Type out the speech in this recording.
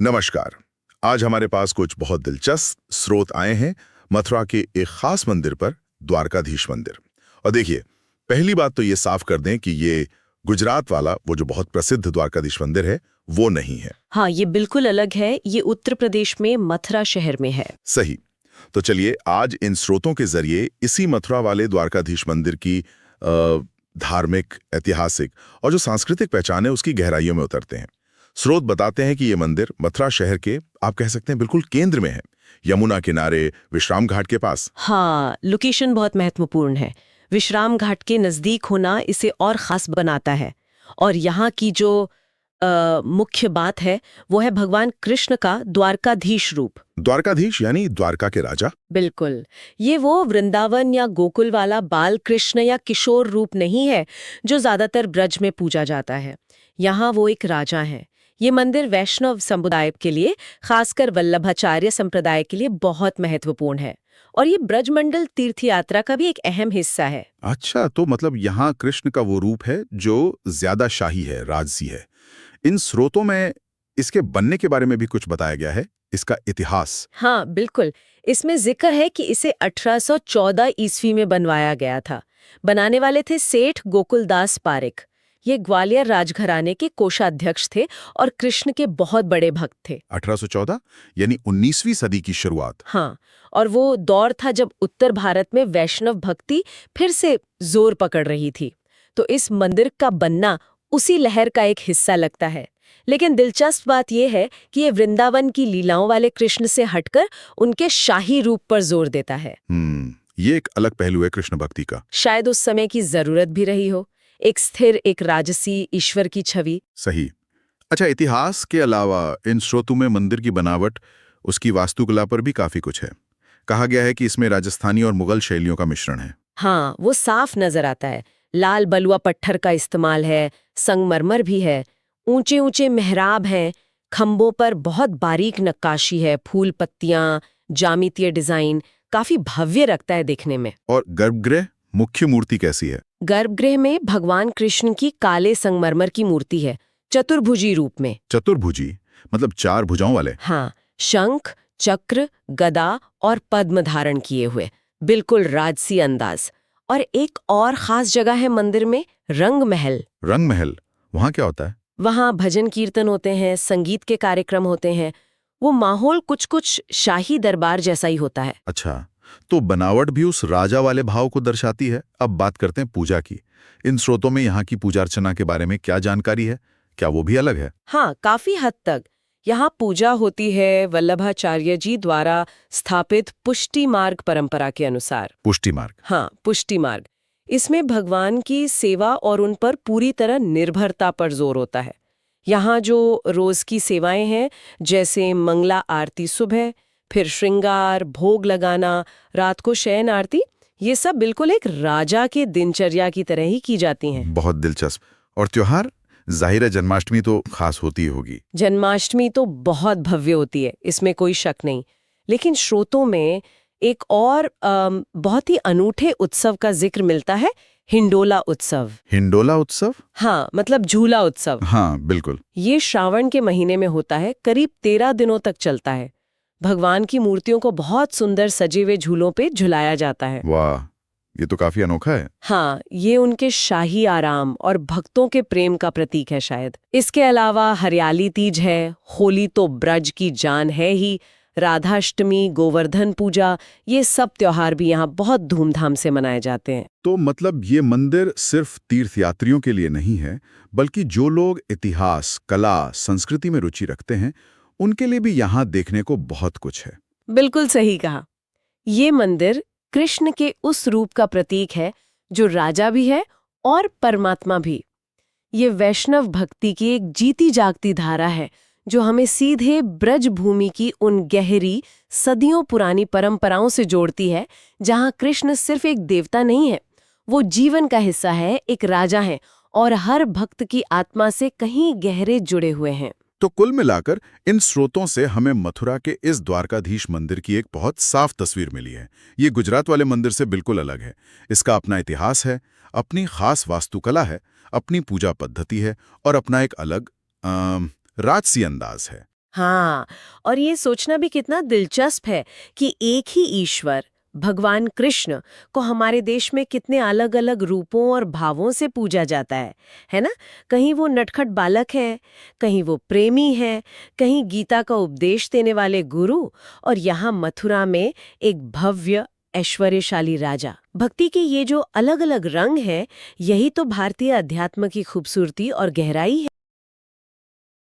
नमस्कार। आज हमारे पास कुछ बहुत दिलचस्प स्रोत आए हैं मथुरा के एक खास मंदिर पर, द्वारकाधीश मंदिर। और देखिए, पहली बात तो ये साफ कर दें कि ये गुजरात वाला वो जो बहुत प्रसिद्ध द्वारकाधीश मंदिर है वो नहीं है। हाँ, ये बिल्कुल अलग है। ये उत्तर प्रदेश में मथुरा शहर में है। सही। तो चलिए आज इन स्रोतों के जरिए इसी मथुरा वाले द्वारकाधीश मंदिर की धार्मिक, ऐतिहासिक और जो सांस्कृतिक पहचान है उसकी गहराइयों में उतरते हैं। स्रोत बताते हैं कि ये मंदिर मथुरा शहर के, आप कह सकते हैं, बिल्कुल केंद्र में है, यमुना किनारे, विश्राम घाट के पास। हाँ, लोकेशन बहुत महत्वपूर्ण है। विश्राम घाट के नजदीक होना इसे और खास बनाता है। और यहाँ की जो मुख्य बात है वो है भगवान कृष्ण का द्वारकाधीश रूप। द्वारकाधीश यानी द्वारका के राजा। बिल्कुल, ये वो वृंदावन या गोकुल वाला बाल कृष्ण या किशोर रूप नहीं है जो ज्यादातर ब्रज में पूजा जाता है। यहाँ वो एक राजा है। ये मंदिर वैष्णव समुदाय के लिए, खासकर वल्लभाचार्य संप्रदाय के लिए बहुत महत्वपूर्ण है। और ये ब्रजमंडल तीर्थ यात्रा का भी एक अहम हिस्सा है। अच्छा, तो मतलब यहाँ कृष्ण का वो रूप है जो ज्यादा शाही है, राजसी है। इन स्रोतों में इसके बनने के बारे में भी कुछ बताया गया है, इसका इतिहास। हाँ, बिल्कुल। इसमें जिक्र है कि इसे 1814 ईस्वी में बनवाया गया था। बनाने वाले थे सेठ गोकुलदास पारिक। ये ग्वालियर राजघराने के कोषाध्यक्ष थे और कृष्ण के बहुत बड़े भक्त थे। 1814 यानी 19वीं सदी की शुरुआत। हाँ, और वो दौर था जब उत्तर भारत में वैष्णव भक्ति फिर से जोर पकड़ रही थी। तो इस मंदिर का बनना उसी लहर का एक हिस्सा लगता है। लेकिन दिलचस्प बात यह है कि ये वृंदावन की लीलाओं वाले कृष्ण से हटकर उनके शाही रूप पर जोर देता है। ये एक अलग पहलू है कृष्ण भक्ति का। शायद उस समय की जरूरत भी रही हो, एक स्थिर, एक राजसी ईश्वर की छवि। सही। अच्छा, इतिहास के अलावा इन स्रोतों में मंदिर की बनावट, उसकी वास्तुकला पर भी काफी कुछ है। कहा गया है कि इसमें राजस्थानी और मुगल शैलियों का मिश्रण है। हाँ, वो साफ नजर आता है। लाल बलुआ पत्थर का इस्तेमाल है, संगमरमर भी है, ऊंचे ऊंचे मेहराब हैं, खंभों पर बहुत बारीक नक्काशी है, फूल पत्तियां, जामितीय डिजाइन, काफी भव्य रखता है दिखने में। और गर्भगृह, मुख्य मूर्ति कैसी है? गर्भगृह में भगवान कृष्ण की काले संगमरमर की मूर्ति है, चतुर्भुजी रूप में। चतुर्भुजी मतलब 4 भुजाओं वाले? हाँ, शंख, चक्र, गदा और पद्म धारण किए हुए, बिल्कुल राजसी अंदाज। और एक और खास जगह है मंदिर में, रंग महल। रंग महल, वहाँ क्या होता है? वहाँ भजन कीर्तन होते हैं, संगीत के कार्यक्रम होते हैं। वो माहौल कुछ कुछ शाही दरबार जैसा ही होता है। अच्छा, तो बनावट भी उस राजा वाले भाव को दर्शाती है। अब बात करते हैं पूजा की। इन स्रोतों में यहाँ की पूजा अर्चना के बारे में क्या जानकारी है? क्या वो भी अलग है? हाँ, काफी हद तक। यहाँ पूजा होती है वल्लभाचार्य जी द्वारा स्थापित पुष्टि मार्ग परंपरा के अनुसार। पुष्टि मार्ग? हाँ, पुष्टि मार्ग। इसमें भगवान की सेवा और उन पर पूरी तरह निर्भरता पर जोर होता है। यहाँ जो रोज की सेवाएं हैं, जैसे मंगला आरती सुबह, फिर श्रृंगार, भोग लगाना, रात को शयन आरती, ये सब बिल्कुल एक राजा के दिनचर्या की तरह ही की जाती हैं। बहुत दिलचस्प। और त्योहार? जाहिर है जन्माष्टमी तो खास होती होगी। जन्माष्टमी तो बहुत भव्य होती है, इसमें कोई शक नहीं। लेकिन स्रोतों में एक और बहुत ही अनूठे उत्सव का जिक्र मिलता है, हिंडोला उत्सव। हिंडोला उत्सव? हाँ, मतलब झूला उत्सव। हाँ, बिल्कुल। ये श्रावण के महीने में होता है, करीब 13 दिनों तक चलता है। भगवान की मूर्तियों को बहुत सुंदर सजे हुए झूलों पे झुलाया जाता है। वाह, ये तो काफी अनोखा है। हाँ, ये उनके शाही आराम और भक्तों के प्रेम का प्रतीक है शायद। इसके अलावा हरियाली तीज है, होली तो ब्रज की जान है ही, राधाष्टमी, गोवर्धन पूजा, ये सब त्योहार भी यहाँ बहुत धूमधाम से मनाए जाते हैं। तो मतलब ये मंदिर सिर्फ तीर्थयात्रियों के लिए नहीं है, बल्कि जो लोग इतिहास, कला, संस्कृति में रुचि रखते हैं, उनके लिए भी यहाँ देखने को बहुत कुछ है। बिल्कुल सही कहा। ये मंदिर कृष्ण के उस रूप का प्रतीक है जो राजा भी है और परमात्मा भी। ये वैष्णव भक्ति की एक जीती जागती धारा है जो हमें सीधे ब्रज भूमि की उन गहरी, सदियों पुरानी परंपराओं से जोड़ती है, जहां कृष्ण सिर्फ एक देवता नहीं है, वो जीवन का हिस्सा है, एक राजा है और हर भक्त की आत्मा से कहीं गहरे जुड़े हुए हैं। तो कुल मिलाकर इन स्रोतों से हमें मथुरा के इस द्वारकाधीश मंदिर की एक बहुत साफ तस्वीर मिली है। ये गुजरात वाले मंदिर से बिल्कुल अलग है। इसका अपना इतिहास है, अपनी खास वास्तुकला है, अपनी पूजा पद्धति है और अपना एक अलग राजसी अंदाज है। हाँ, और ये सोचना भी कितना दिलचस्प है कि एक ही ईश्वर भगवान कृष्ण को हमारे देश में कितने अलग अलग रूपों और भावों से पूजा जाता है ना? कहीं वो नटखट बालक है, कहीं वो प्रेमी है, कहीं गीता का उपदेश देने वाले गुरु, और यहाँ मथुरा में एक भव्य ऐश्वर्यशाली राजा। भक्ति के ये जो अलग अलग रंग हैं, यही तो भारतीय अध्यात्म की खूबसूरती और गहराई है।